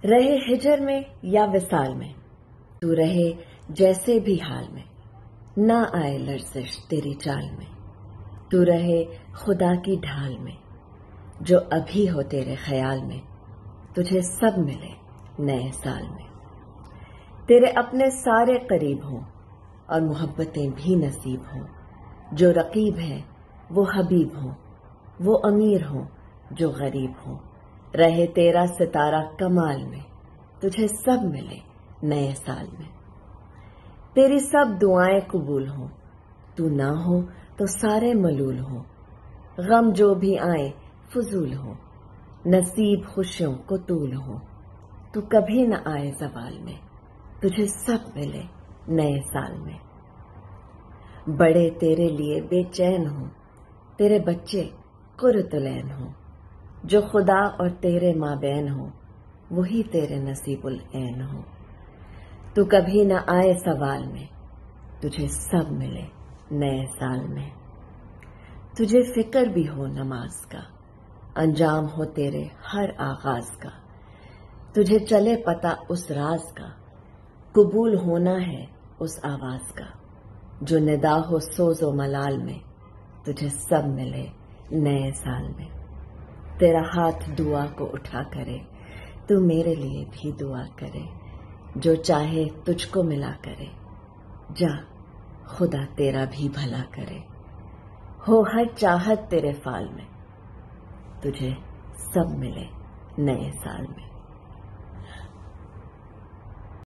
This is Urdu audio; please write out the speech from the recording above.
رہے ہجر میں یا وصال میں، تو رہے جیسے بھی حال میں، نہ آئے لرزش تیری چال میں، تو رہے خدا کی ڈھال میں، جو ابھی ہو تیرے خیال میں، تجھے سب ملے نئے سال میں۔ تیرے اپنے سارے قریب ہوں اور محبتیں بھی نصیب ہوں، جو رقیب ہے وہ حبیب ہوں، وہ امیر ہوں جو غریب ہوں، رہے تیرا ستارہ کمال میں، تجھے سب ملے نئے سال میں۔ تیری سب دعائیں قبول ہوں، تو نہ ہو تو سارے ملول ہوں، غم جو بھی آئے فضول ہوں، نصیب خوشیوں کو طول ہوں، تو کبھی نہ آئے زوال میں، تجھے سب ملے نئے سال میں۔ بڑے تیرے لیے بے چین ہوں، تیرے بچے قرۃ العین ہوں، جو خدا اور تیرے مابین ہوں، وہی تیرے نصیب العین ہوں، تو کبھی نہ آئے سوال میں، تجھے سب ملے نئے سال میں۔ تجھے فکر بھی ہو نماز کا، انجام ہو تیرے ہر آغاز کا، تجھے چلے پتہ اس راز کا، قبول ہونا ہے اس آواز کا، جو ندا ہو سوز و ملال میں، تجھے سب ملے نئے سال میں۔ تیرا ہاتھ دعا کو اٹھا کرے، تو میرے لیے بھی دعا کرے، جو چاہے تجھ کو ملا کرے، جا خدا تیرا بھی بھلا کرے، ہو ہر چاہت تیرے فال میں، تجھے سب ملے نئے سال میں۔